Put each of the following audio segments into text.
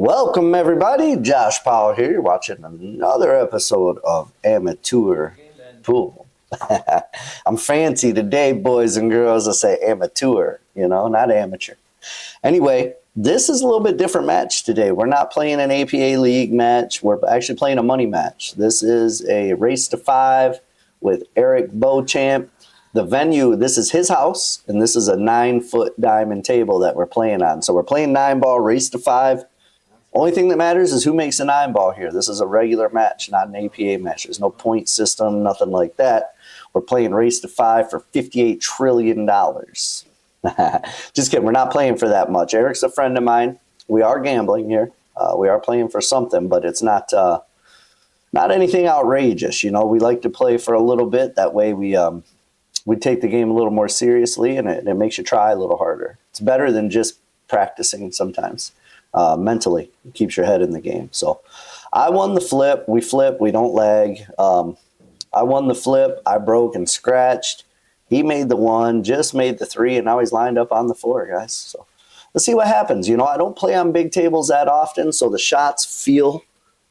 Welcome, everybody. Josh Powell here. You're watching another episode of Amateur Pool. I'm fancy today, boys and girls. I say amateur, not amateur. Anyway, this is a little bit different match today. We're not playing an APA League match. We're actually playing a money match. This is a race to 5 with Eric Beauchamp. The venue, this is his house, and this is a 9-foot diamond table that we're playing on. So we're playing 9-ball race to 5. Only thing that matters is who makes a 9-ball here. This is a regular match, not an APA match. There's no point system, nothing like that. We're playing race to 5 for $58 trillion. Just kidding. We're not playing for that much. Eric's a friend of mine. We are gambling here. We are playing for something, but it's not anything outrageous. We like to play for a little bit. That way we take the game a little more seriously, and it makes you try a little harder. It's better than just practicing sometimes. Mentally, it keeps your head in the game. So I won the flip. We flip. We don't lag. I won the flip. I broke and scratched. He made the 1, just made the 3, and now he's lined up on the floor, guys. So let's see what happens. I don't play on big tables that often, so the shots feel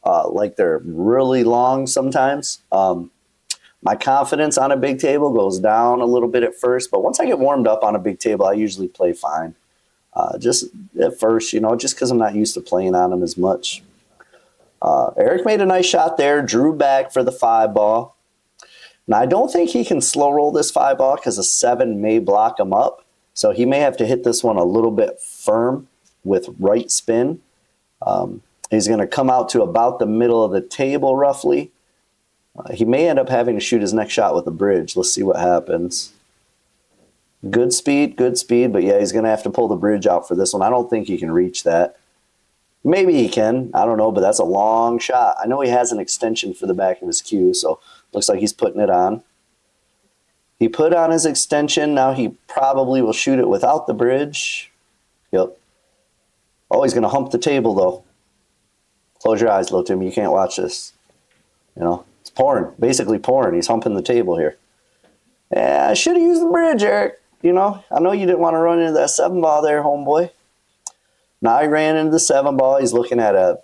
like they're really long sometimes. My confidence on a big table goes down a little bit at first, but once I get warmed up on a big table, I usually play fine. Just at first, just because I'm not used to playing on them as much. Eric made a nice shot there, drew back for the 5-ball. Now, I don't think he can slow roll this 5-ball because a 7 may block him up. So he may have to hit this one a little bit firm with right spin. He's going to come out to about the middle of the table roughly. He may end up having to shoot his next shot with a bridge. Let's see what happens. Good speed, but yeah, he's going to have to pull the bridge out for this one. I don't think he can reach that. Maybe he can. I don't know, but that's a long shot. I know he has an extension for the back of his cue, so looks like he's putting it on. He put on his extension. Now he probably will shoot it without the bridge. Yep. Oh, he's going to hump the table, though. Close your eyes, little Timmy. You can't watch this. It's pouring, basically pouring. He's humping the table here. Yeah, I should have used the bridge, Eric. I know you didn't want to run into that 7-ball there, homeboy. Now he ran into the 7-ball. He's looking at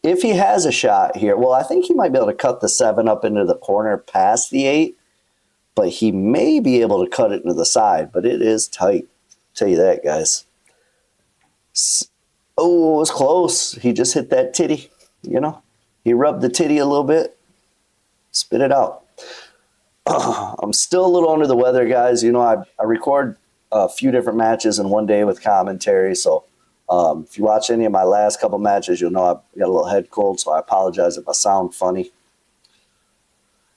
if he has a shot here, well, I think he might be able to cut the 7 up into the corner past the 8, but he may be able to cut it into the side, but it is tight. I'll tell you that, guys. Oh, it was close. He just hit that titty, He rubbed the titty a little bit. Spit it out. I'm still a little under the weather, guys. I record a few different matches in one day with commentary. So if you watch any of my last couple matches, you'll know I've got a little head cold. So I apologize if I sound funny.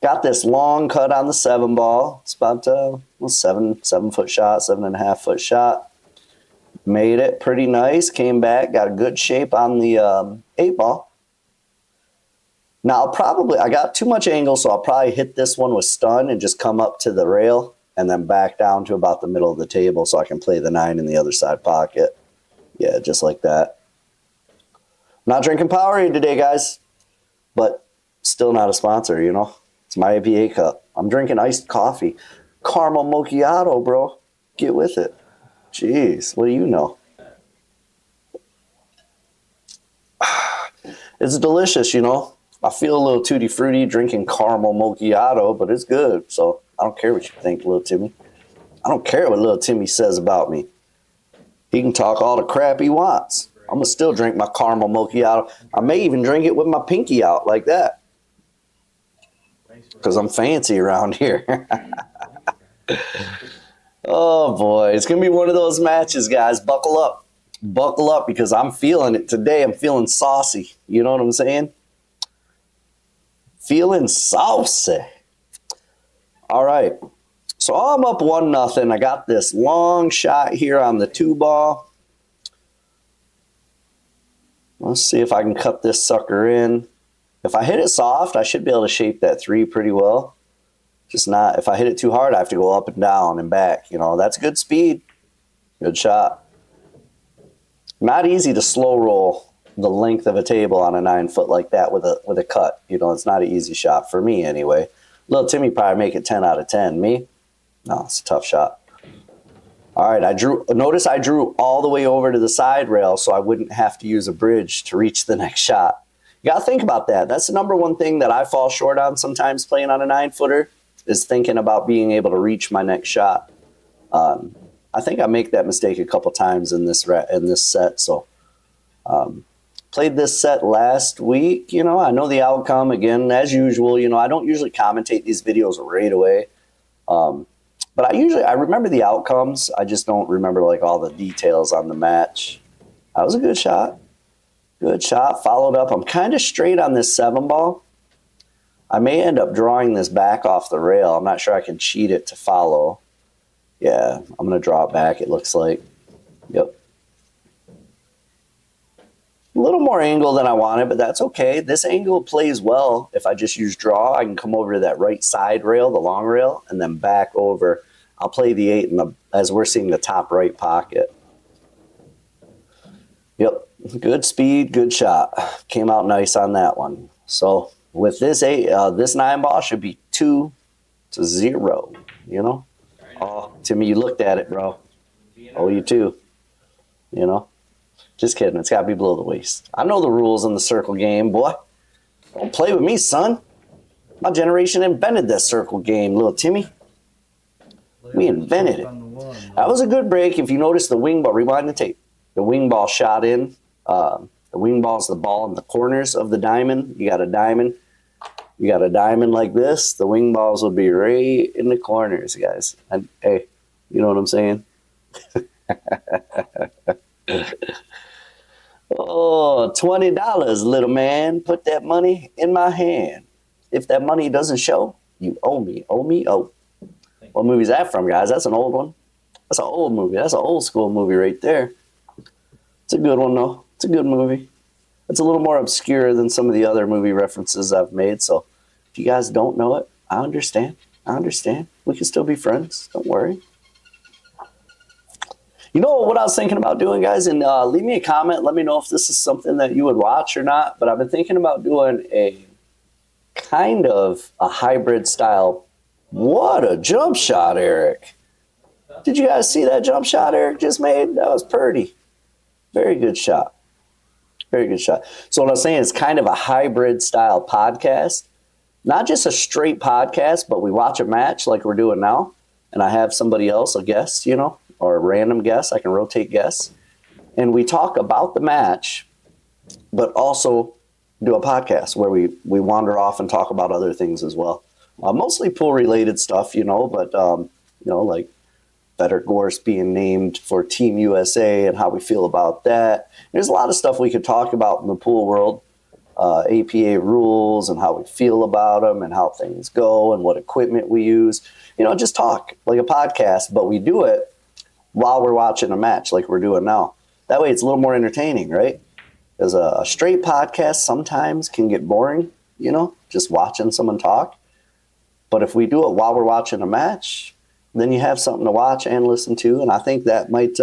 Got this long cut on the 7-ball. It's about a 7-foot shot, 7.5-foot shot. Made it pretty nice. Came back, got a good shape on the 8-ball. Now, I got too much angle, so I'll probably hit this one with stun and just come up to the rail and then back down to about the middle of the table so I can play the 9 in the other side pocket. Yeah, just like that. I'm not drinking Powerade today, guys, but still not a sponsor, It's my APA cup. I'm drinking iced coffee. Caramel macchiato, bro. Get with it. Jeez, what do you know? It's delicious, I feel a little tutti frutti drinking caramel macchiato, but it's good. So I don't care what you think, little Timmy. I don't care what little Timmy says about me. He can talk all the crap he wants. I'm going to still drink my caramel macchiato. I may even drink it with my pinky out like that. Because I'm fancy around here. Oh, boy. It's going to be one of those matches, guys. Buckle up. Buckle up because I'm feeling it today. I'm feeling saucy. You know what I'm saying? Feeling saucy. All right. So I'm up 1-0. I got this long shot here on the 2-ball. Let's see if I can cut this sucker in. If I hit it soft, I should be able to shape that 3 pretty well. Just not, if I hit it too hard, I have to go up and down and back. That's good speed. Good shot. Not easy to slow roll the length of a table on a 9-foot like that with a cut. It's not an easy shot for me anyway. Little Timmy probably make it 10 out of 10. Me? No, it's a tough shot. All right, notice I drew all the way over to the side rail so I wouldn't have to use a bridge to reach the next shot. You got to think about that. That's the number one thing that I fall short on sometimes playing on a 9-footer is thinking about being able to reach my next shot. I think I make that mistake a couple times in this set. So played this set last week. You know, I know the outcome again as usual. You know, I don't usually commentate these videos right away. But I remember the outcomes. I just don't remember like all the details on the match. That was a good shot. Good shot. Followed up. I'm kind of straight on this 7-ball. I may end up drawing this back off the rail. I'm not sure I can cheat it to follow. Yeah, I'm going to draw it back, it looks like. Yep. A little more angle than I wanted, but that's okay. This angle plays well. If I just use draw, I can come over to that right side rail, the long rail, and then back over. I'll play the 8 as we're seeing the top right pocket. Yep, good speed, good shot. Came out nice on that one. So with this 9-ball should be 2-0, you know? Oh, Timmy, you looked at it, bro. Oh, you too, you know? Just kidding. It's got to be below the waist. I know the rules in the circle game, boy. Don't play with me, son. My generation invented that circle game, little Timmy. We invented it. That was a good break. If you notice the wing ball, rewind the tape. The wing ball shot in. The wing ball is the ball in the corners of the diamond. You got a diamond. You got a diamond like this. The wing balls will be right in the corners, guys. And hey, you know what I'm saying? Oh, $20, little man. Put that money in my hand. If that money doesn't show, you owe me. Owe me, oh. What movie is that from, guys? That's an old one. That's an old movie. That's an old school movie right there. It's a good one, though. It's a good movie. It's a little more obscure than some of the other movie references I've made. So if you guys don't know it, I understand. I understand. We can still be friends. Don't worry. You know what I was thinking about doing, guys? And leave me a comment. Let me know if this is something that you would watch or not. But I've been thinking about doing a kind of a hybrid style. What a jump shot, Eric. Did you guys see that jump shot Eric just made? That was pretty. Very good shot. Very good shot. So what I was saying is kind of a hybrid style podcast. Not just a straight podcast, but we watch a match like we're doing now. And I have somebody else, a guest, you know, or a random guest. I can rotate guests. And we talk about the match, but also do a podcast where we wander off and talk about other things as well. Mostly pool-related stuff, you know, but, you know, like Better Gorse being named for Team USA and how we feel about that. There's a lot of stuff we could talk about in the pool world, APA rules and how we feel about them and how things go and what equipment we use. You know, just talk like a podcast, but we do it while we're watching a match like we're doing now. That way it's a little more entertaining, right? Because a straight podcast sometimes can get boring, you know, just watching someone talk. But if we do it while we're watching a match, then you have something to watch and listen to. And I think that might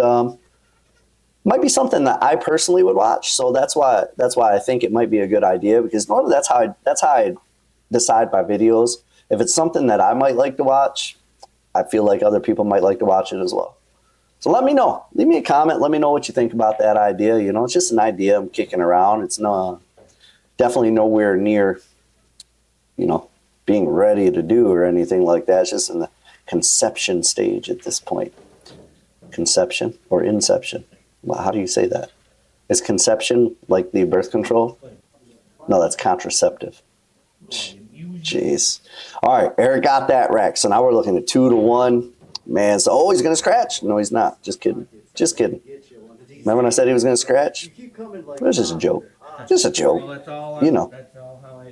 be something that I personally would watch. So that's why I think it might be a good idea, because normally that's how I decide my videos. If it's something that I might like to watch, I feel like other people might like to watch it as well. So let me know. Leave me a comment. Let me know what you think about that idea. You know, it's just an idea I'm kicking around. It's definitely nowhere near, you know, being ready to do or anything like that. It's just in the conception stage at this point. Conception or inception? Well, how do you say that? Is conception like the birth control? No, that's contraceptive. Jeez. All right, Eric got that rack. So now we're looking at 2-1. Man, so he's going to scratch? No, he's not. Just kidding. Just kidding. Remember when I said he was going to scratch? It was just a joke. Just a joke. You know.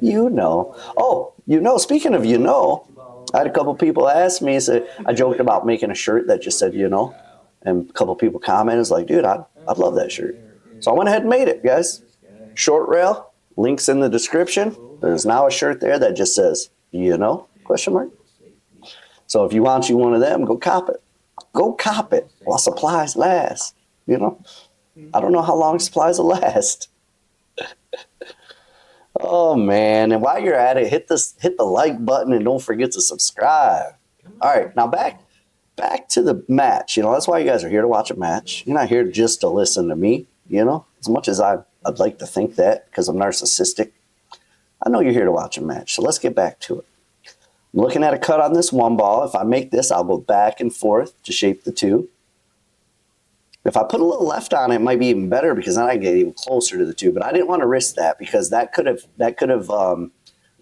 You know. Oh, you know, speaking of you know, I had a couple people ask me, so I joked about making a shirt that just said, you know, and a couple people commented, like, dude, I'd love that shirt. So I went ahead and made it, guys. Short rail, links in the description. There's now a shirt there that just says, you know, question mark. So if you want you one of them, go cop it. Go cop it while supplies last, you know. I don't know how long supplies will last. Oh, man. And while you're at it, hit the like button and don't forget to subscribe. All right. Now back back to the match. You know, that's why you guys are here to watch a match. You're not here just to listen to me, you know, as much as I'd like to think that because I'm narcissistic. I know you're here to watch a match. So let's get back to it. I'm looking at a cut on this one ball. If I make this, I'll go back and forth to shape the two. If I put a little left on it, it might be even better because then I get even closer to the two. But I didn't want to risk that because that could have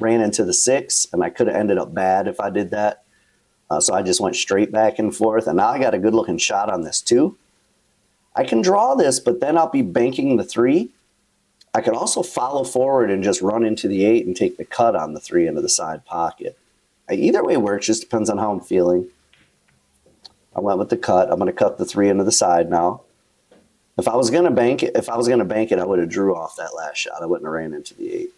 ran into the 6, and I could have ended up bad if I did that. So I just went straight back and forth, and now I got a good-looking shot on this 2. I can draw this, but then I'll be banking the 3. I can also follow forward and just run into the 8 and take the cut on the 3 into the side pocket. Either way works, just depends on how I'm feeling. I went with the cut. I'm going to cut the 3 into the side now. If I was going to bank it, I would have drew off that last shot. I wouldn't have ran into the 8.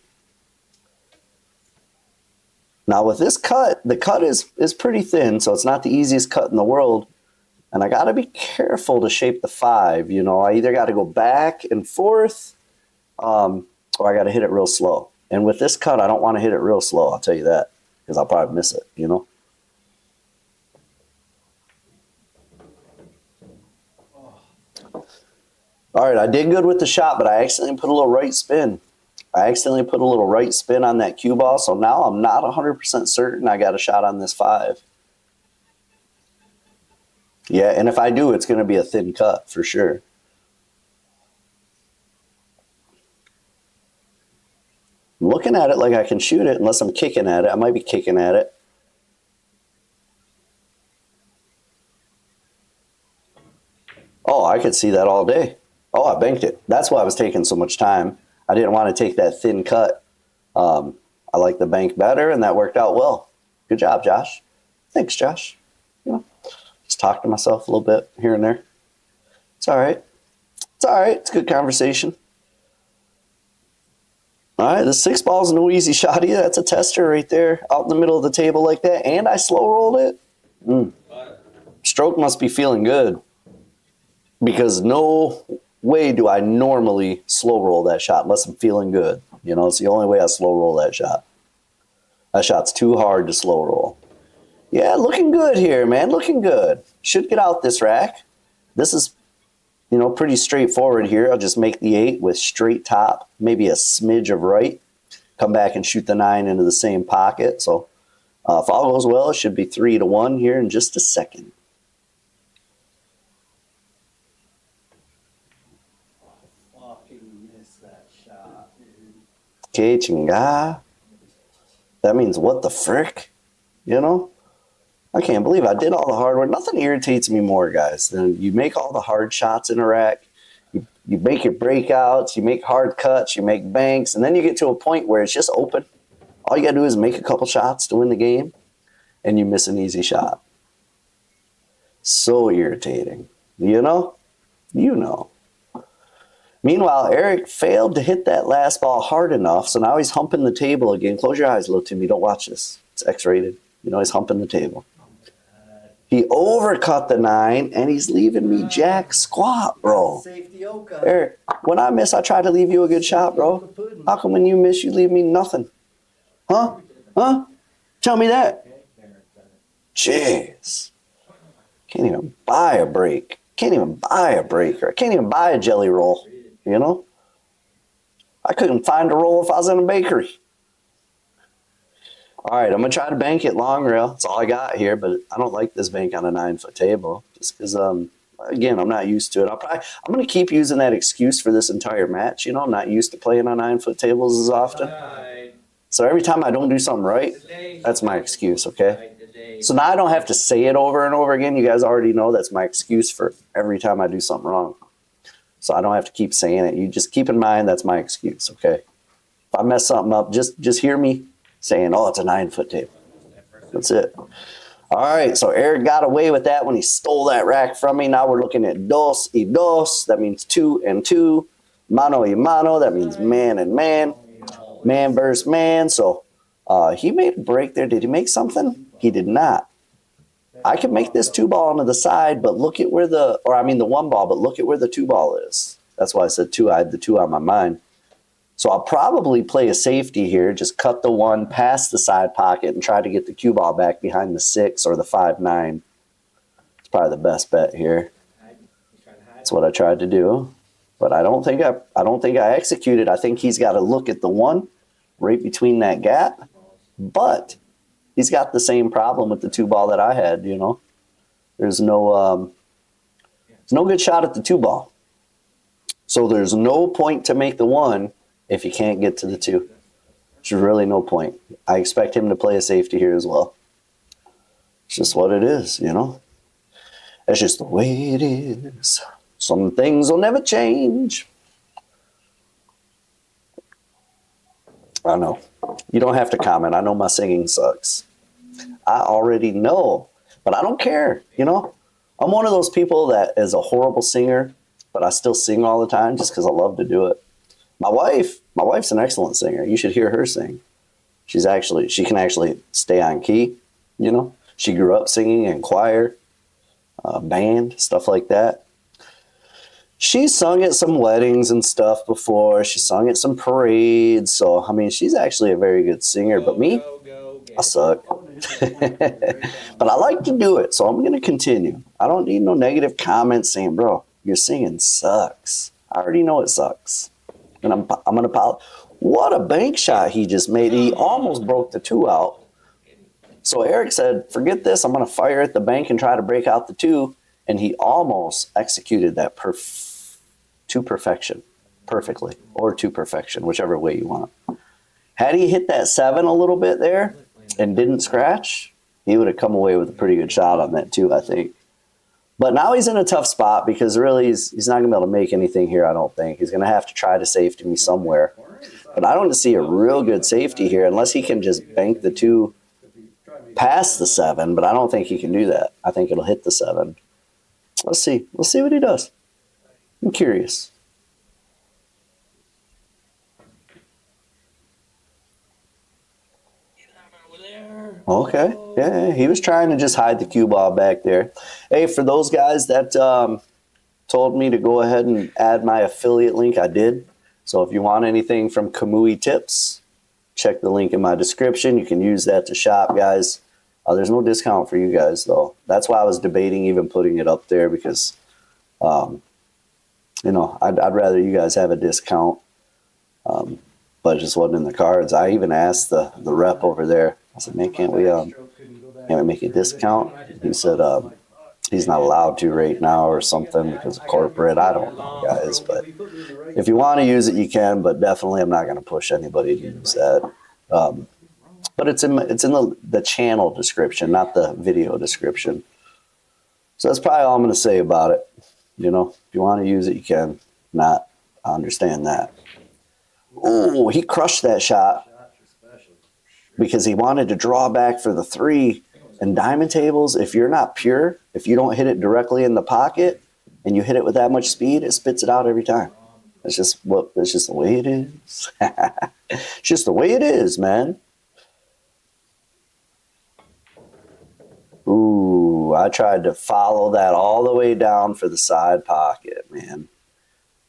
Now with this cut, the cut is pretty thin, so it's not the easiest cut in the world. And I got to be careful to shape the 5. You know, I either got to go back and forth, or I got to hit it real slow. And with this cut, I don't want to hit it real slow. I'll tell you that, because I'll probably miss it. You know. All right, I did good with the shot, but I accidentally put a little right spin. On that cue ball, so now I'm not 100% certain I got a shot on this 5. Yeah, and if I do, it's going to be a thin cut for sure. I'm looking at it like I can shoot it unless I'm kicking at it. I might be kicking at it. Oh, I could see that all day. Oh, I banked it. That's why I was taking so much time. I didn't want to take that thin cut. I like the bank better, and that worked out well. Good job, Josh. Thanks, Josh. You know, just talk to myself a little bit here and there. It's all right. It's all right. It's a good conversation. All right, the 6 ball is no easy shot either. That's a tester right there out in the middle of the table like that, and I slow rolled it. Stroke must be feeling good because no way do I normally slow roll that shot unless I'm feeling good. You know, it's the only way I slow roll that shot. That shot's too hard to slow roll. Yeah, looking good here, man. Looking good. Should get out this rack. This is, you know, pretty straightforward here. I'll just make the 8 with straight top, maybe a smidge of right. Come back and shoot the 9 into the same pocket. So if all goes well, it should be 3-1 here in just a second. Okay, chinga. That means what the frick? You know? I can't believe I did all the hard work. Nothing irritates me more, guys, than you make all the hard shots in a rack. You make your breakouts, you make hard cuts, you make banks, and then you get to a point where it's just open. All you got to do is make a couple shots to win the game, and you miss an easy shot. So irritating. You know? You know. Meanwhile, Eric failed to hit that last ball hard enough, so now he's humping the table again. Close your eyes, little Timmy. Don't watch this. It's X-rated. You know, he's humping the table. He overcut the 9, and he's leaving me jack squat, bro. Eric, when I miss, I try to leave you a good shot, bro. How come when you miss, you leave me nothing? Huh? Huh? Tell me that. Jeez. Can't even buy a break. Can't even buy a break. Or I can't even buy a jelly roll. You know? I couldn't find a roll if I was in a bakery. All right, I'm going to try to bank it long rail. That's all I got here, but I don't like this bank on a 9-foot table just because, again, I'm not used to it. I'm going to keep using that excuse for this entire match. You know, I'm not used to playing on 9-foot tables as often. So every time I don't do something right, that's my excuse, okay? So now I don't have to say it over and over again. You guys already know that's my excuse for every time I do something wrong. So I don't have to keep saying it. You just keep in mind that's my excuse, okay? If I mess something up, just hear me saying, oh, it's a 9-foot table. That's it. All right, so Eric got away with that when he stole that rack from me. Now we're looking at dos y dos. That means 2 and 2. Mano y mano. That means man and man. Man versus man. So he made a break there. Did he make something? He did not. I can make this 2-ball onto the side, but look at where the 1-ball, but look at where the 2-ball is. That's why I said 2. I had the 2 on my mind. So I'll probably play a safety here, just cut the 1 past the side pocket and try to get the cue ball back behind the 6 or the 5-9. probably the best bet here. That's what I tried to do. But I don't think I executed. I think he's got to look at the one right between that gap. But he's got the same problem with the 2 ball that I had, you know. There's no good shot at the 2 ball. So there's no point to make the 1 if you can't get to the 2. There's really no point. I expect him to play a safety here as well. It's just what it is, you know. That's just the way it is. Some things will never change. I know. You don't have to comment. I know my singing sucks. I already know. But I don't care, you know. I'm one of those people that is a horrible singer, but I still sing all the time just because I love to do it. My wife's an excellent singer. You should hear her sing. She can actually stay on key, you know. She grew up singing in choir, band, stuff like that. She's sung at some weddings and stuff before. She sung at some parades. So, I mean, she's actually a very good singer. But me, I suck. But I like to do it, so I'm going to continue. I don't need no negative comments saying, bro, your singing sucks. I already know it sucks. And I'm going to apologize. What a bank shot he just made. He almost broke the 2 out. So Eric said, forget this. I'm going to fire at the bank and try to break out the 2. And he almost executed that to perfection, perfectly, or to perfection, whichever way you want. Had he hit that 7 a little bit there and didn't scratch, he would have come away with a pretty good shot on that too, I think. But now he's in a tough spot because really he's not going to be able to make anything here, I don't think. He's going to have to try to safety me somewhere. But I don't see a real good safety here unless he can just bank the 2 past the 7, but I don't think he can do that. I think it'll hit the 7. Let's see. We'll see what he does. I'm curious. Okay. Yeah, he was trying to just hide the cue ball back there. Hey, for those guys that told me to go ahead and add my affiliate link, I did. So if you want anything from Kamui Tips, check the link in my description. You can use that to shop, guys. There's no discount for you guys, though. That's why I was debating even putting it up there because, you know, I'd rather you guys have a discount, but it just wasn't in the cards. I even asked the rep over there. I said, man, can't we make a discount? He said he's not allowed to right now or something because of corporate. I don't know, guys. But if you want to use it, you can. But definitely I'm not going to push anybody to use that. But it's in the channel description, not the video description. So that's probably all I'm going to say about it. You know, if you want to use it, you can. Not, I understand that. Oh, he crushed that shot because he wanted to draw back for the 3. And diamond tables, if you're not pure, if you don't hit it directly in the pocket and you hit it with that much speed, it spits it out every time. That's just the way it is. It's just the way it is, man. Ooh, I tried to follow that all the way down for the side pocket, man.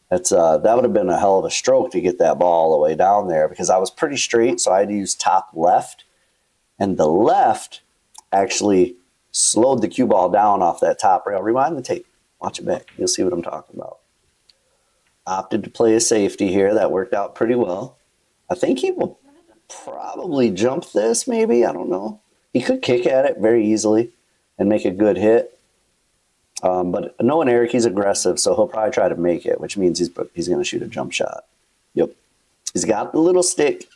That would have been a hell of a stroke to get that ball all the way down there because I was pretty straight, so I had to use top left. And the left actually slowed the cue ball down off that top rail. Rewind the tape. Watch it back. You'll see what I'm talking about. Opted to play a safety here. That worked out pretty well. I think he will probably jump this, maybe. I don't know. He could kick at it very easily and make a good hit. But knowing Eric, he's aggressive, so he'll probably try to make it, which means he's going to shoot a jump shot. Yep. He's got the little stick.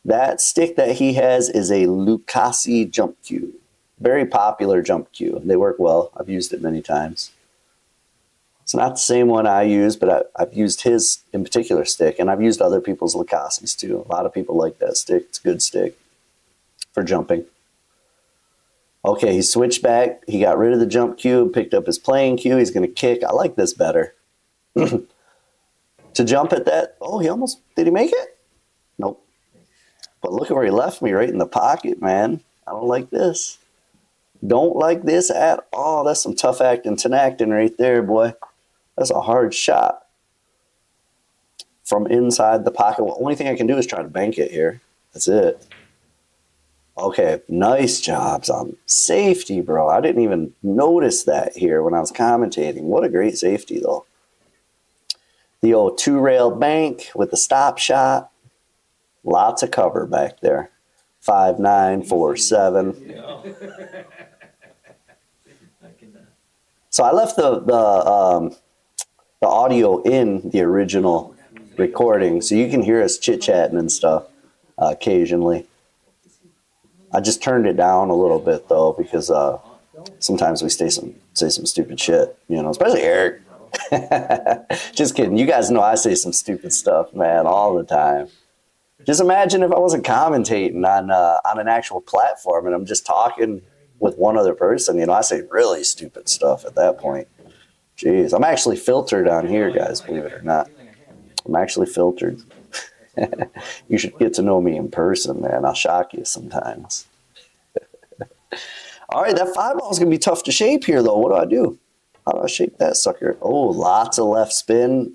That stick that he has is a Lucasi jump cue. Very popular jump cue. They work well. I've used it many times. It's not the same one I use, but I've used his in particular stick, and I've used other people's Lucasis too. A lot of people like that stick. It's a good stick for jumping. Okay, he switched back. He got rid of the jump cue, picked up his playing cue. He's going to kick. I like this better. To jump at that. Oh, did he make it? Nope. But look at where he left me, right in the pocket, man. I don't like this. Don't like this at all. That's some tough acting, tenacting right there, boy. That's a hard shot. From inside the pocket. Well, the only thing I can do is try to bank it here. That's it. Okay, nice jobs on safety, bro. I didn't even notice that here when I was commentating. What a great safety, though. The old two-rail bank with the stop shot. Lots of cover back there. 5'9", 4'7". So I left the audio in the original recording, so you can hear us chit-chatting and stuff occasionally. I just turned it down a little bit, though, because sometimes we say some stupid shit, especially Eric. Just kidding. You guys know I say some stupid stuff, man, all the time. Just imagine if I wasn't commentating on an actual platform and I'm just talking with one other person. I say really stupid stuff at that point. Jeez, I'm actually filtered on here, guys, believe it or not. I'm actually filtered. You should get to know me in person, man. I'll shock you sometimes. All right, that 5 ball is going to be tough to shape here, though. What do I do? How do I shape that sucker? Oh, lots of left spin.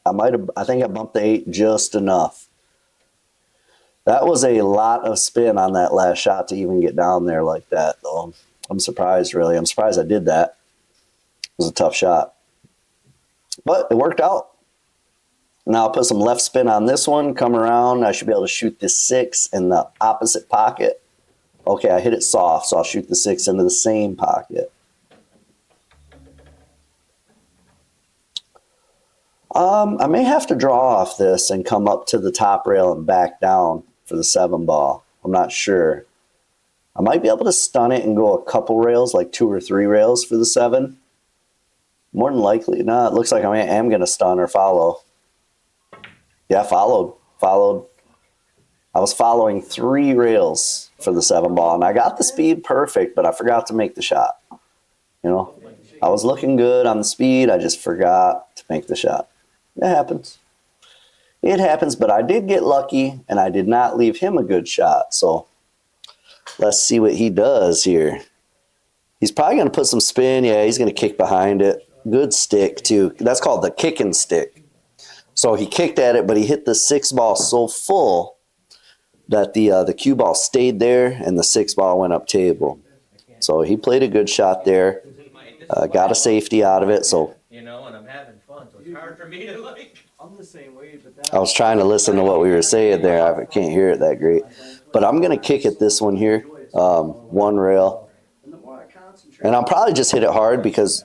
I think I bumped the 8 just enough. That was a lot of spin on that last shot to even get down there like that, though. I'm surprised, really. I'm surprised I did that. It was a tough shot. But it worked out. Now I'll put some left spin on this one, come around. I should be able to shoot this 6 in the opposite pocket. Okay, I hit it soft, so I'll shoot the 6 into the same pocket. I may have to draw off this and come up to the top rail and back down for the 7 ball. I'm not sure. I might be able to stun it and go a couple rails, like 2 or 3 rails for the 7. More than likely not. It looks like I am going to stun or follow. Yeah, followed. I was following 3 rails for the 7 ball, and I got the speed perfect, but I forgot to make the shot. I was looking good on the speed. I just forgot to make the shot. It happens. It happens, but I did get lucky, and I did not leave him a good shot. So let's see what he does here. He's probably going to put some spin. Yeah, he's going to kick behind it. Good stick, too. That's called the kicking stick. So he kicked at it, but he hit the 6 ball so full that the cue ball stayed there, and the 6 ball went up table. So he played a good shot there. Got a safety out of it. So and I'm having fun, so it's hard for me to I'm the same way, but I was trying to listen to what we were saying there. I can't hear it that great. But I'm going to kick at this one here, 1 rail. And I'll probably just hit it hard because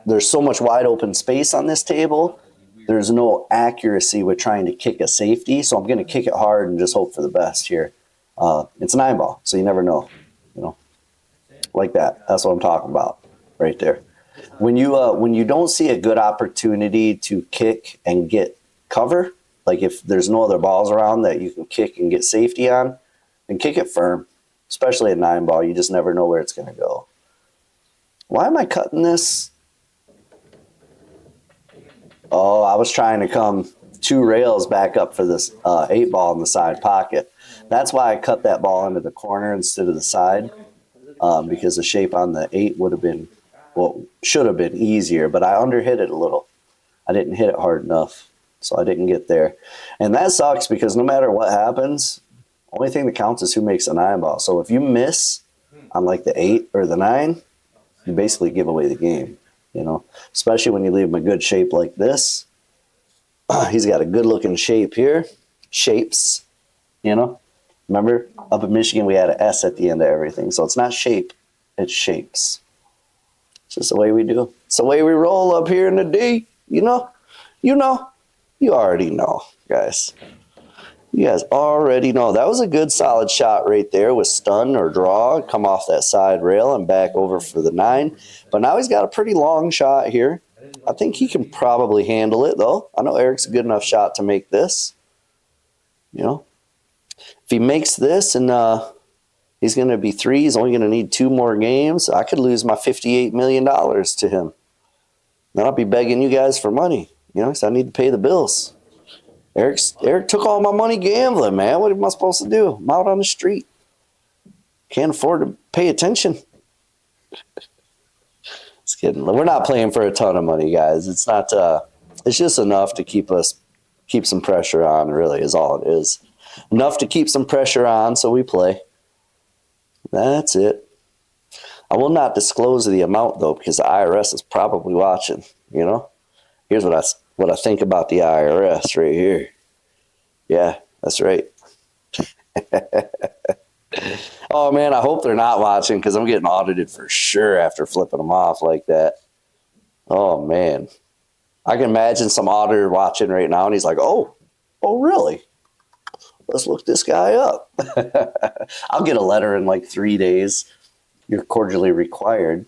there's so much wide open space on this table. There's no accuracy with trying to kick a safety. So I'm going to kick it hard and just hope for the best here. It's a 9 ball, so you never know. Like that. That's what I'm talking about right there. When you don't see a good opportunity to kick and get cover, like if there's no other balls around that you can kick and get safety on, then kick it firm, especially a 9 ball. You just never know where it's going to go. Why am I cutting this? Oh, I was trying to come 2 rails back up for this 8 ball in the side pocket. That's why I cut that ball into the corner instead of the side, because the shape on the 8 would have been, should have been easier, but I underhit it a little. I didn't hit it hard enough, so I didn't get there. And that sucks because no matter what happens, only thing that counts is who makes a 9 ball. So if you miss on like the 8 or the 9, you basically give away the game, especially when you leave him a good shape like this. He's got a good looking shape here. Shapes, Remember, up in Michigan, we had an S at the end of everything. So it's not shape, it's shapes. It's just the way we do. It's the way we roll up here in the D. You already know, guys. You guys already know. That was a good solid shot right there with stun or draw. Come off that side rail and back over for the 9. But now he's got a pretty long shot here. I think he can probably handle it, though. I know Eric's a good enough shot to make this. If he makes this and he's going to be 3, he's only going to need 2 more games, I could lose my $58 million to him. Then I'll be begging you guys for money, because I need to pay the bills. Eric took all my money gambling, man. What am I supposed to do? I'm out on the street. Can't afford to pay attention. Just kidding. We're not playing for a ton of money, guys. It's not. It's just enough to keep some pressure on, really, is all it is. Enough to keep some pressure on, so we play. That's it. I will not disclose the amount, though, because the IRS is probably watching, you know? Here's what I think about the IRS right here. Yeah, that's right. Oh, man, I hope they're not watching because I'm getting audited for sure after flipping them off like that. Oh, man. I can imagine some auditor watching right now, and he's like, oh, really? Let's look this guy up. I'll get a letter in like 3 days. You're cordially required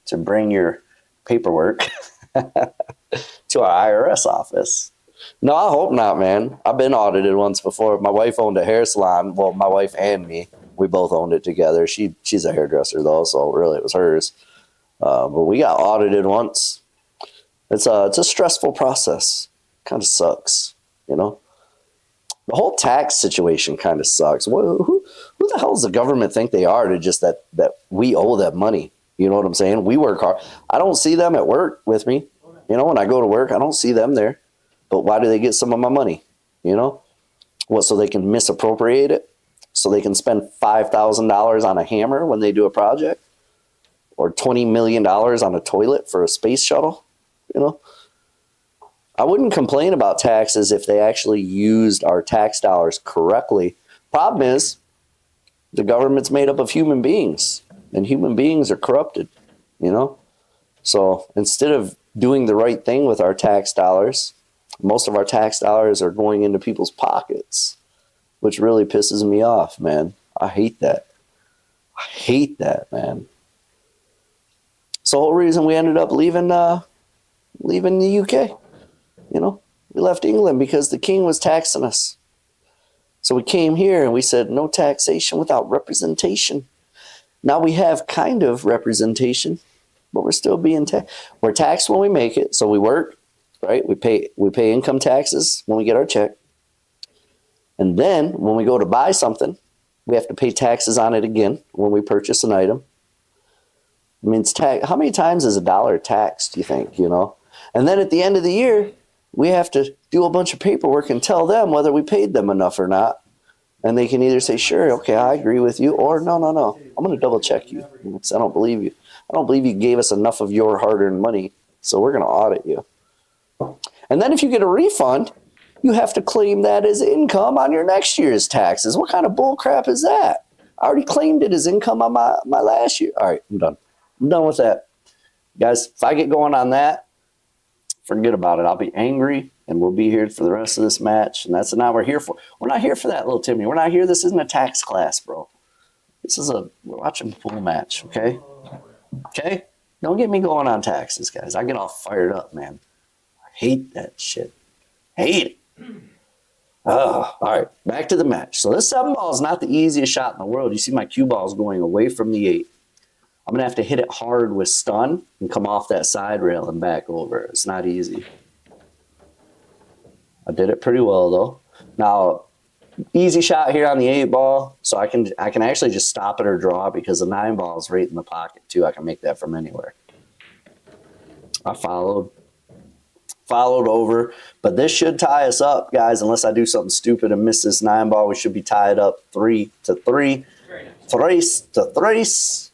to bring your paperwork to our IRS office. No, I hope not, man. I've been audited once before. My wife owned a hair salon. Well, my wife and me, we both owned it together. She's a hairdresser, though, so really it was hers. But we got audited once. It's a stressful process. Kind of sucks, you know? The whole tax situation kind of sucks. Who the hell does the government think they are to just that we owe them money? You know what I'm saying? We work hard. I don't see them at work with me. You know, when I go to work, I don't see them there. But why do they get some of my money? You know? What, so they can misappropriate it? So they can spend $5,000 on a hammer when they do a project? Or $20 million on a toilet for a space shuttle? You know? I wouldn't complain about taxes if they actually used our tax dollars correctly. Problem is, the government's made up of human beings, and human beings are corrupted, you know? So instead of doing the right thing with our tax dollars, most of our tax dollars are going into people's pockets, which really pisses me off, man. I hate that. I hate that, man. So the whole reason we ended up leaving the UK. You know, we left England because the king was taxing us. So we came here and we said, no taxation without representation. Now we have kind of representation, but we're still being taxed. We're taxed when we make it. So we work, right? We pay income taxes when we get our check. And then when we go to buy something, we have to pay taxes on it again when we purchase an item. I mean, how many times is $1 taxed, do you think, you know? And then at the end of the year, we have to do a bunch of paperwork and tell them whether we paid them enough or not. And they can either say, sure, okay, I agree with you, or no, I'm going to double check you. I don't believe you. I don't believe you gave us enough of your hard-earned money, so we're going to audit you. And then if you get a refund, you have to claim that as income on your next year's taxes. What kind of bull crap is that? I already claimed it as income on my last year. All right, I'm done. I'm done with that. Guys, if I get going on that, forget about it. I'll be angry, and we'll be here for the rest of this match. And that's not what we're here for. We're not here for that, little Timmy. We're not here. This isn't a tax class, bro. We're watching a pool match, okay? Okay? Don't get me going on taxes, guys. I get all fired up, man. I hate that shit. Hate it. Oh, all right. Back to the match. So this 7 ball is not the easiest shot in the world. You see my cue ball is going away from the 8. I'm going to have to hit it hard with stun and come off that side rail and back over. It's not easy. I did it pretty well, though. Now, easy shot here on the 8 ball, so I can actually just stop it or draw because the 9 ball is right in the pocket, too. I can make that from anywhere. I followed over, but this should tie us up, guys, unless I do something stupid and miss this 9 ball. We should be tied up 3-3. Tres to tres.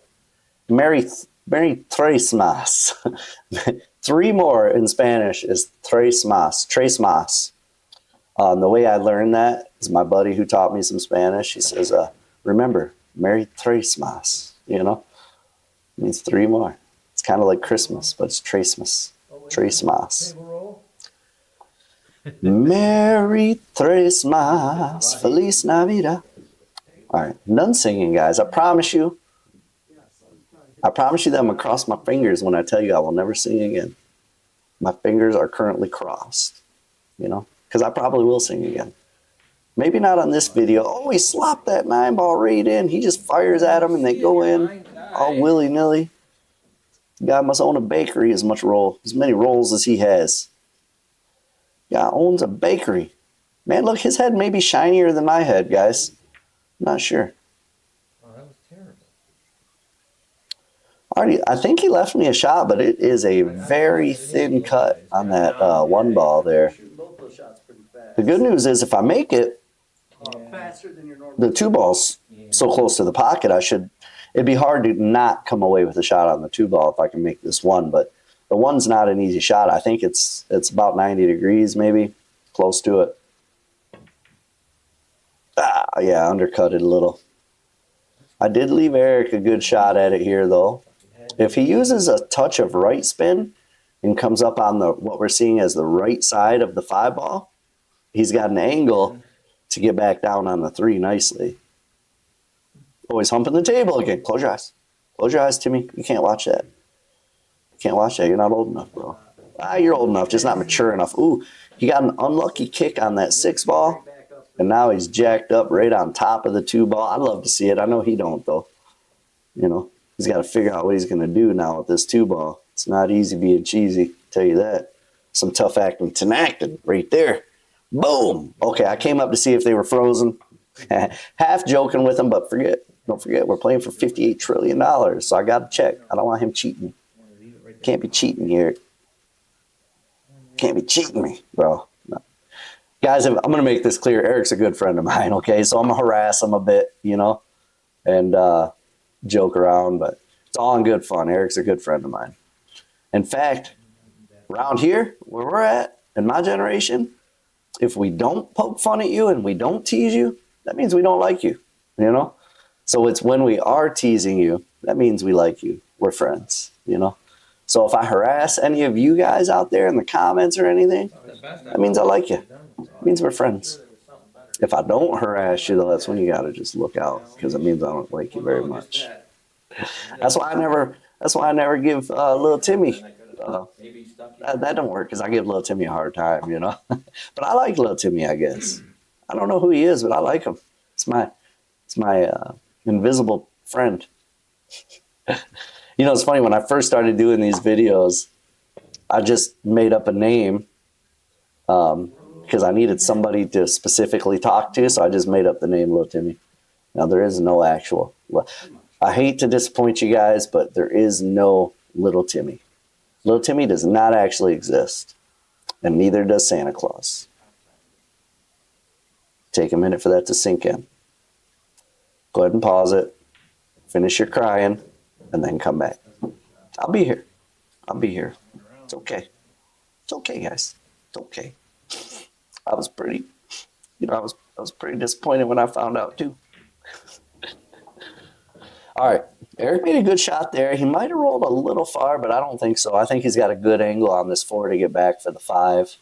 Merry tres mas. 3 more in Spanish is tres mas. Tres mas. The way I learned that is my buddy who taught me some Spanish. He says, remember, Merry tres mas. You know? It means 3 more. It's kind of like Christmas, but it's tres mas. Tres mas. Merry tres mas. Feliz Navidad. All right, I'm done singing, guys. I promise you that I'm going to cross my fingers when I tell you I will never sing again. My fingers are currently crossed, you know, because I probably will sing again. Maybe not on this video. Oh, he slopped that 9 ball right in. He just fires at them and they go in all willy-nilly. Guy must own a bakery as many rolls as he has. Guy owns a bakery. Man, look, his head may be shinier than my head, guys. I'm not sure. I think he left me a shot, but it is a very thin cut on that 1 ball there. The good news is if I make it, Faster than your normal. The 2-ball's so close to the pocket, it'd be hard to not come away with a shot on the 2-ball if I can make this 1, but the 1's not an easy shot. I think it's about 90 degrees, maybe, close to it. Yeah, undercut it a little. I did leave Eric a good shot at it here, though. If he uses a touch of right spin and comes up on what we're seeing as the right side of the 5-ball, he's got an angle to get back down on the 3 nicely. Oh, he's humping the table again. Close your eyes. Close your eyes, Timmy. You can't watch that. Can't watch that. You're not old enough, bro. You're old enough, just not mature enough. Ooh, he got an unlucky kick on that 6-ball, and now he's jacked up right on top of the 2-ball. I'd love to see it. I know he don't, though. You know, he's got to figure out what he's going to do now with this 2-ball. It's not easy being cheesy, I'll tell you that. Some tough acting, tenacting right there. Boom. Okay, I came up to see if they were frozen. Half joking with him, but don't forget, we're playing for $58 trillion, so I got to check. I don't want him cheating. Can't be cheating here. Can't be cheating me, bro. No. Guys, I'm going to make this clear. Eric's a good friend of mine, okay? So I'm going to harass him a bit, you know, and joke around, but it's all in good fun. Eric's a good friend of mine. In fact, around here, where we're at, in my generation, if we don't poke fun at you and we don't tease you, that means we don't like you, you know? So it's when we are teasing you, that means we like you. We're friends, you know? So if I harass any of you guys out there in the comments or anything, that means I like you. It means we're friends. If I don't harass you, though, that's when you got to just look out, because it means I don't like you very much. That's why I never give little Timmy. That don't work, because I give little Timmy a hard time, you know. But I like little Timmy, I guess. I don't know who he is, but I like him. It's my invisible friend. You know, it's funny, when I first started doing these videos, I just made up a name because I needed somebody to specifically talk to, so I just made up the name Little Timmy. Now, there is no actual. I hate to disappoint you guys, but there is no Little Timmy. Little Timmy does not actually exist, and neither does Santa Claus. Take a minute for that to sink in. Go ahead and pause it, finish your crying, and then come back. I'll be here. I'll be here. It's okay. It's okay, guys. It's okay. I was pretty disappointed when I found out too. All right, Eric made a good shot there. He might have rolled a little far, but I don't think so. I think he's got a good angle on this 4 to get back for the 5.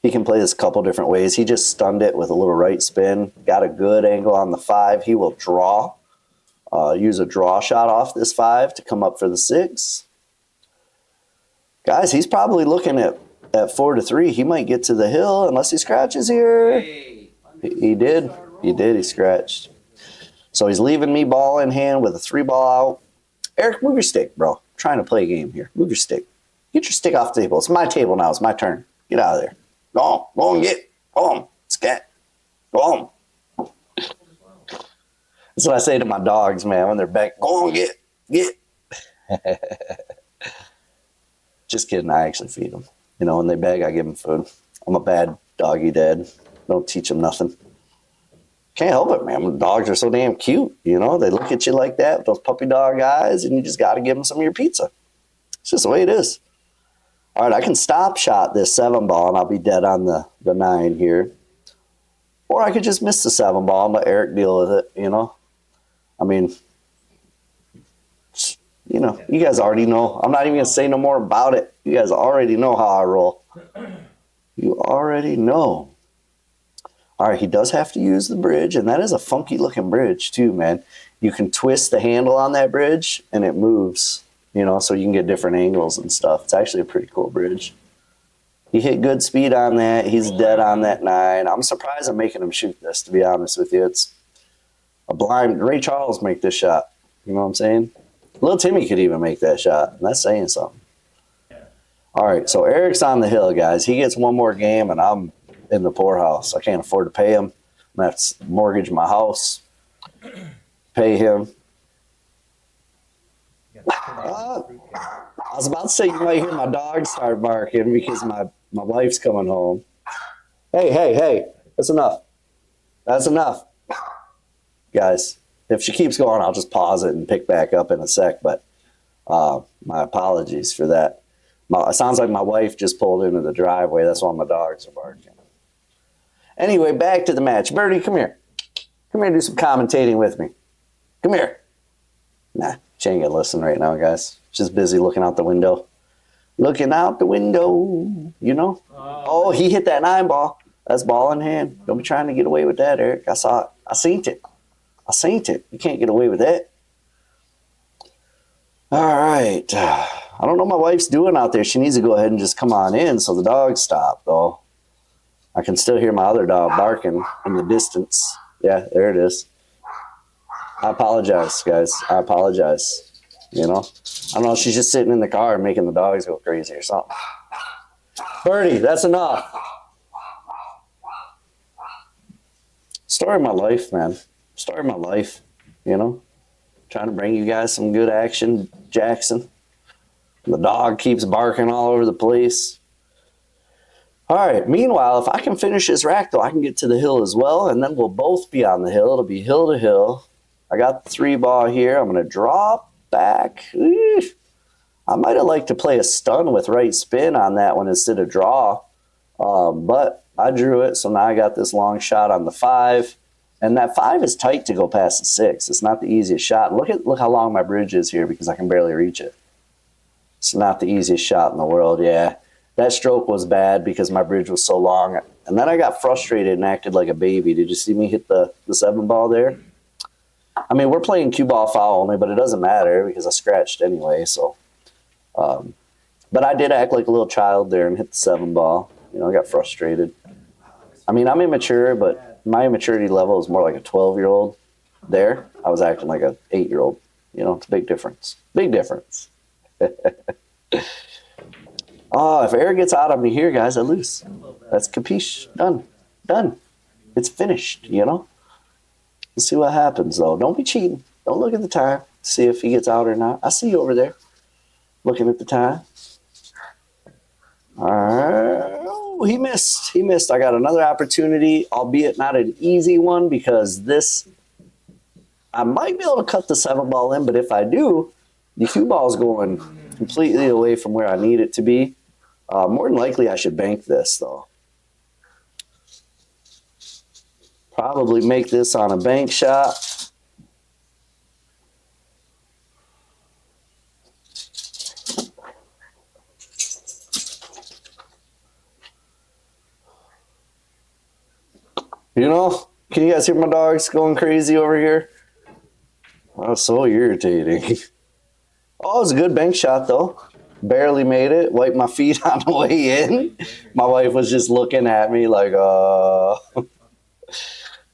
He can play this a couple different ways. He just stunned it with a little right spin. Got a good angle on the 5. He will draw. Use a draw shot off this 5 to come up for the 6. Guys, he's probably looking at 4 to 3. He might get to the hill unless he scratches here. He did. He scratched. So he's leaving me ball in hand with a 3-ball out. Eric, move your stick, bro. I'm trying to play a game here. Move your stick. Get your stick off the table. It's my table now. It's my turn. Get out of there. Go on. Go and get. Go on. Scat. Go on. That's what I say to my dogs, man, when they're back. Go on, get. Just kidding. I actually feed them. You know, when they beg, I give them food. I'm a bad doggy dad. Don't teach them nothing. Can't help it, man. Dogs are so damn cute. You know, they look at you like that with those puppy dog eyes, and you just got to give them some of your pizza. It's just the way it is. All right, I can stop shot this 7-ball, and I'll be dead on the 9 here. Or I could just miss the 7-ball and let Eric deal with it, you know. I mean, you know, you guys already know. I'm not even going to say no more about it. You guys already know how I roll. You already know. All right, he does have to use the bridge, and that is a funky-looking bridge too, man. You can twist the handle on that bridge, and it moves, you know, so you can get different angles and stuff. It's actually a pretty cool bridge. He hit good speed on that. He's dead on that 9. I'm surprised I'm making him shoot this, to be honest with you. It's a blind. Ray Charles make this shot. You know what I'm saying? Little Timmy could even make that shot, and that's saying something. All right, so Eric's on the hill, guys. He gets one more game, and I'm in the poorhouse. I can't afford to pay him. I'm going to have to mortgage my house, pay him. I was about to say you might hear my dog start barking because my wife's coming home. Hey, that's enough. That's enough. Guys, if she keeps going, I'll just pause it and pick back up in a sec. But my apologies for that. It sounds like my wife just pulled into the driveway. That's why my dogs are barking. Anyway, back to the match. Birdie, come here. Come here and do some commentating with me. Come here. Nah, she ain't gonna listen right now, guys. She's busy looking out the window. Looking out the window, you know? Oh, he hit that 9-ball. That's ball in hand. Don't be trying to get away with that, Eric. I saw it. I seen it. You can't get away with that. All right. I don't know what my wife's doing out there. She needs to go ahead and just come on in so the dogs stop, though. I can still hear my other dog barking in the distance. Yeah, there it is. I apologize, guys. I apologize. You know? I don't know. She's just sitting in the car making the dogs go crazy or something. Birdie, that's enough. Story of my life, man. Story of my life. You know? Trying to bring you guys some good action, Jackson. The dog keeps barking all over the place. All right. Meanwhile, if I can finish this rack, though, I can get to the hill as well, and then we'll both be on the hill. It'll be hill to hill. I got the 3-ball here. I'm going to drop back. I might have liked to play a stun with right spin on that one instead of draw, but I drew it, so now I got this long shot on the 5. And that 5 is tight to go past the 6. It's not the easiest shot. Look how long my bridge is here because I can barely reach it. It's not the easiest shot in the world, yeah. That stroke was bad because my bridge was so long. And then I got frustrated and acted like a baby. Did you see me hit the 7-ball there? I mean, we're playing cue ball foul only, but it doesn't matter because I scratched anyway. So, but I did act like a little child there and hit the 7-ball. You know, I got frustrated. I mean, I'm immature, but my immaturity level is more like a 12-year-old. There, I was acting like an 8-year-old. You know, it's a big difference. Big difference. Oh, if Eric gets out on me here, guys, I lose. That's capiche. Done. It's finished, you know? Let's see what happens, though. Don't be cheating. Don't look at the time to see if he gets out or not. I see you over there looking at the time. All right. Oh, he missed. I got another opportunity, albeit not an easy one because this, I might be able to cut the 7-ball in, but if I do, the cue ball is going completely away from where I need it to be. More than likely, I should bank this, though. Probably make this on a bank shot. You know, can you guys hear my dogs going crazy over here? Oh, so irritating. Oh, it was a good bank shot, though. Barely made it. Wiped my feet on the way in. My wife was just looking at me like,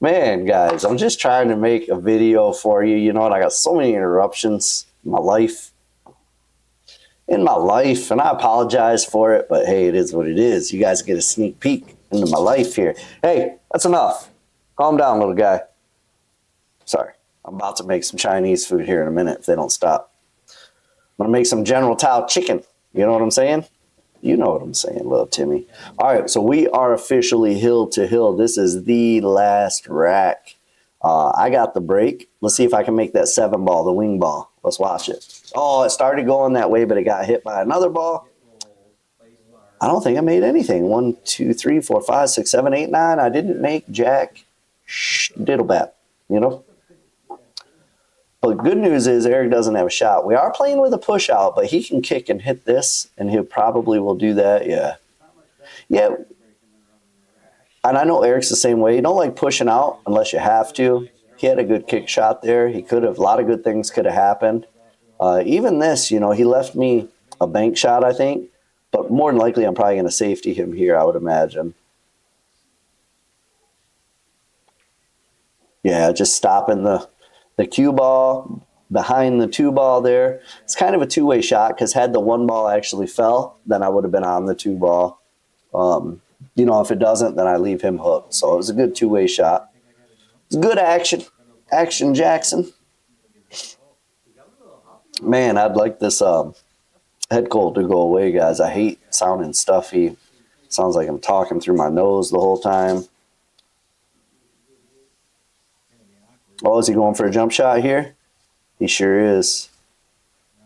Man, guys, I'm just trying to make a video for you. You know what? I got so many interruptions in my life. And I apologize for it, but hey, it is what it is. You guys get a sneak peek into my life here. Hey, that's enough. Calm down, little guy. Sorry. I'm about to make some Chinese food here in a minute if they don't stop. I'm going to make some General Tao chicken. You know what I'm saying? You know what I'm saying, little Timmy. All right, so we are officially hill to hill. This is the last rack. I got the break. Let's see if I can make that 7-ball, the wing ball. Let's watch it. Oh, it started going that way, but it got hit by another ball. I don't think I made anything. 1, 2, 3, 4, 5, 6, 7, 8, 9. I didn't make jack diddlebat, you know? But the good news is Eric doesn't have a shot. We are playing with a push out, but he can kick and hit this, and he probably will do that, yeah. Yeah. And I know Eric's the same way. You don't like pushing out unless you have to. He had a good kick shot there. He could have, a lot of good things could have happened. Even this, you know, he left me a bank shot, I think. But more than likely, I'm probably going to safety him here, I would imagine. Yeah, just stopping the cue ball behind the 2-ball there. It's kind of a two-way shot because had the 1-ball actually fell, then I would have been on the 2-ball. You know, if it doesn't, then I leave him hooked. So it was a good two-way shot. It's good action. Action Jackson. Man, I'd like this head cold to go away, guys. I hate sounding stuffy. Sounds like I'm talking through my nose the whole time. Oh, is he going for a jump shot here? He sure is.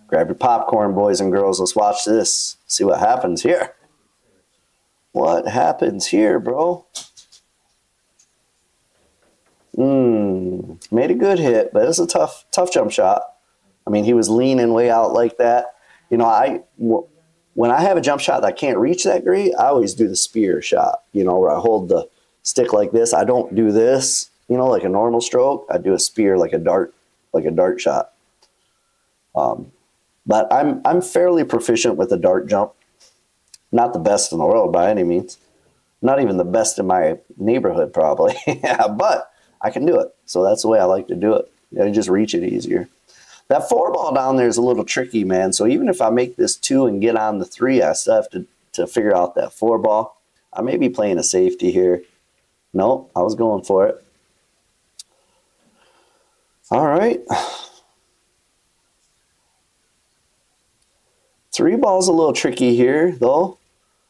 Grab your popcorn, boys and girls. Let's watch this. See what happens here. What happens here, bro? Made a good hit, but it's a tough jump shot. I mean, he was leaning way out like that. You know, when I have a jump shot that I can't reach that great, I always do the spear shot, you know, where I hold the stick like this. I don't do this, you know, like a normal stroke. I do a spear like a dart shot. But I'm fairly proficient with the dart jump. Not the best in the world by any means. Not even the best in my neighborhood, probably. Yeah, but I can do it. So that's the way I like to do it. I just reach it easier. That 4-ball down there is a little tricky, man. So even if I make this 2 and get on the 3, I still have to figure out that 4-ball. I may be playing a safety here. Nope, I was going for it. All right. 3-ball's a little tricky here, though.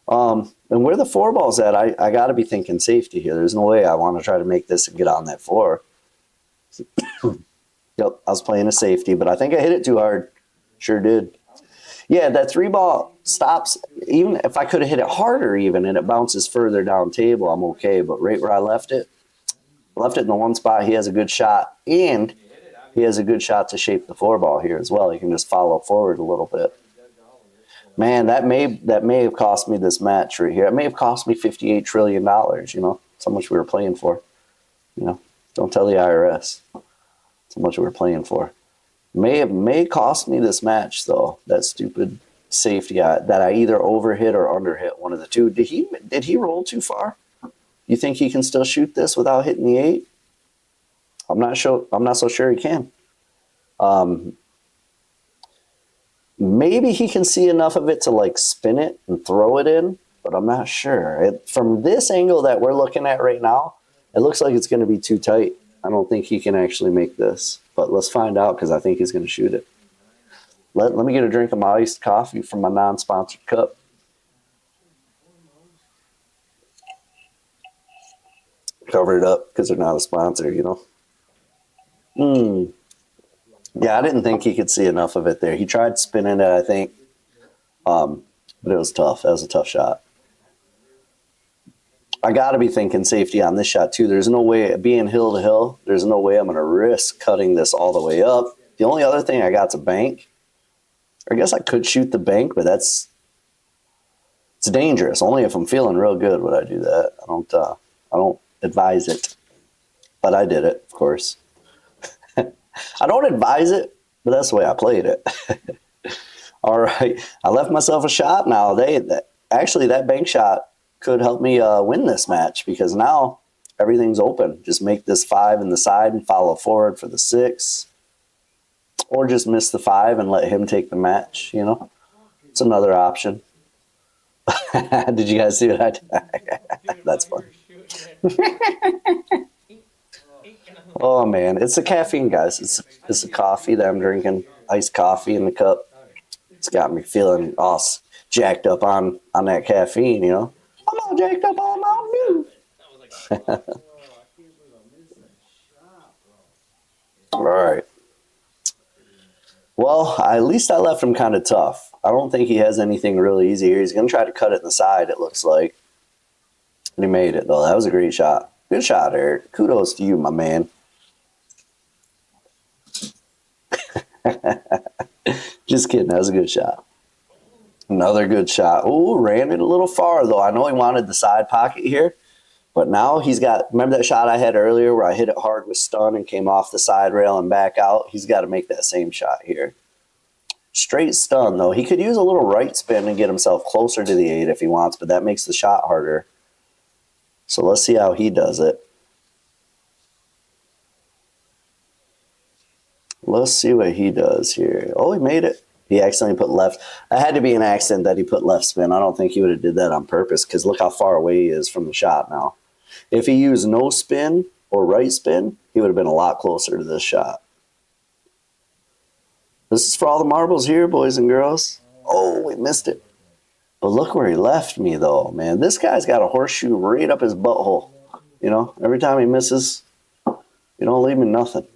And where the 4-ball's at, I got to be thinking safety here. There's no way I want to try to make this and get on that 4. Yep, I was playing a safety, but I think I hit it too hard. Sure did. Yeah, that 3-ball stops. Even if I could have hit it harder even and it bounces further down table, I'm okay. But right where I left it in the one spot, he has a good shot. And he has a good shot to shape the 4-ball here as well. He can just follow forward a little bit. Man, that may have cost me this match right here. It may have cost me $58 trillion, you know. That's how much we were playing for. You know, don't tell the IRS. That's how much we were playing for. May cost me this match, though. That stupid safety that I either overhit or underhit, one of the two. Did he roll too far? You think he can still shoot this without hitting the 8? I'm not so sure he can. Maybe he can see enough of it to like spin it and throw it in, but I'm not sure. From this angle that we're looking at right now, it looks like it's going to be too tight. I don't think he can actually make this, but let's find out because I think he's going to shoot it. Let me get a drink of my iced coffee from my non-sponsored cup. Cover it up because they're not a sponsor, you know. Yeah, I didn't think he could see enough of it there. He tried spinning it, I think, but it was tough. That was a tough shot. I got to be thinking safety on this shot, too. There's no way, being hill to hill, there's no way I'm going to risk cutting this all the way up. The only other thing I got's a bank. I guess I could shoot the bank, but it's dangerous. Only if I'm feeling real good would I do that. I don't advise it, but I did it, of course. I don't advise it, but that's the way I played it. All right, I left myself a shot now. Actually, that bank shot could help me win this match because now everything's open. Just make this 5 in the side and follow forward for the 6. Or just miss the 5 and let him take the match, you know? It's another option. Did you guys see what I did? That's fun. Oh, man. It's the caffeine, guys. It's the coffee that I'm drinking. Iced coffee in the cup. It's got me feeling all jacked up on that caffeine, you know? I'm all jacked up on Mountain Dew. All right. Well, at least I left him kind of tough. I don't think he has anything really easy here. He's going to try to cut it in the side, it looks like. And he made it, though. That was a great shot. Good shot, Eric. Kudos to you, my man. Just kidding. That was a good shot. Another good shot. Ooh, ran it a little far, though. I know he wanted the side pocket here. But now he's got, remember that shot I had earlier where I hit it hard with stun and came off the side rail and back out? He's got to make that same shot here. Straight stun, though. He could use a little right spin and get himself closer to the 8 if he wants, but that makes the shot harder. So let's see how he does it. Let's see what he does here. Oh, he made it. He accidentally put left. It had to be an accident that he put left spin. I don't think he would have did that on purpose because look how far away he is from the shot now. If he used no spin or right spin, he would have been a lot closer to this shot. This is for all the marbles here, boys and girls. Oh, we missed it. But look where he left me, though, man. This guy's got a horseshoe right up his butthole. You know, every time he misses, you don't leave me nothing.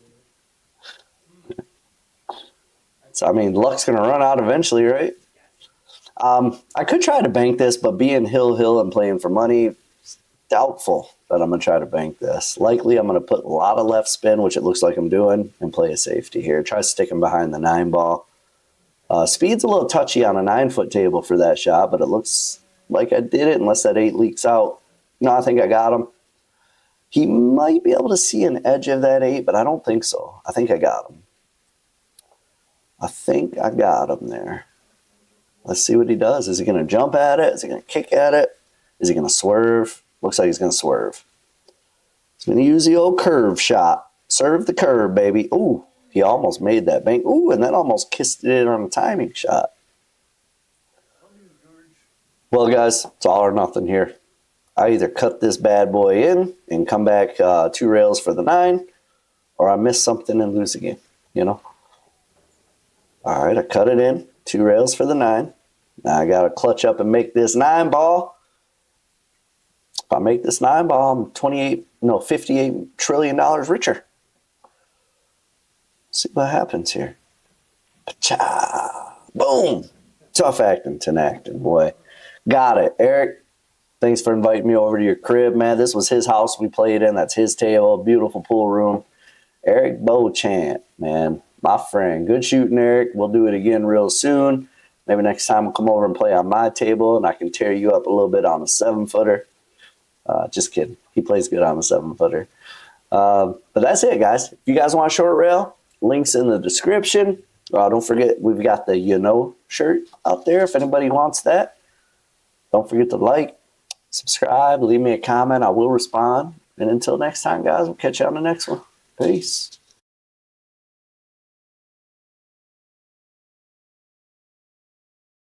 So, I mean, luck's going to run out eventually, right? I could try to bank this, but being hill and playing for money, doubtful that I'm going to try to bank this. Likely I'm going to put a lot of left spin, which it looks like I'm doing, and play a safety here. Try sticking behind the 9 ball. Speed's a little touchy on a 9-foot table for that shot, but it looks like I did it unless that 8 leaks out. No, I think I got him. He might be able to see an edge of that 8, but I don't think so. I think I got him. I think I got him there. Let's see what he does. Is he going to jump at it? Is he going to kick at it? Is he going to swerve? Looks like he's going to swerve. He's going to use the old curve shot. Serve the curve, baby. Ooh, he almost made that bank. Ooh, and then almost kissed it on a timing shot. Well, guys, it's all or nothing here. I either cut this bad boy in and come back 2 rails for the 9, or I miss something and lose again, you know? All right, I cut it in, 2 rails for the 9. Now I got to clutch up and make this 9 ball. If I make this 9 ball, I'm $58 trillion richer. See what happens here. Pacha! Boom! Tough acting, tenacting, boy. Got it. Eric, thanks for inviting me over to your crib, man. This was his house we played in. That's his table. Beautiful pool room. Eric Beauchamp, man. My friend. Good shooting, Eric. We'll do it again real soon. Maybe next time we'll come over and play on my table, and I can tear you up a little bit on the 7-footer. Just kidding. He plays good on the 7-footer. But that's it, guys. If you guys want a short rail, links in the description. Don't forget, we've got the You Know shirt out there if anybody wants that. Don't forget to like, subscribe, leave me a comment. I will respond. And until next time, guys, we'll catch you on the next one. Peace.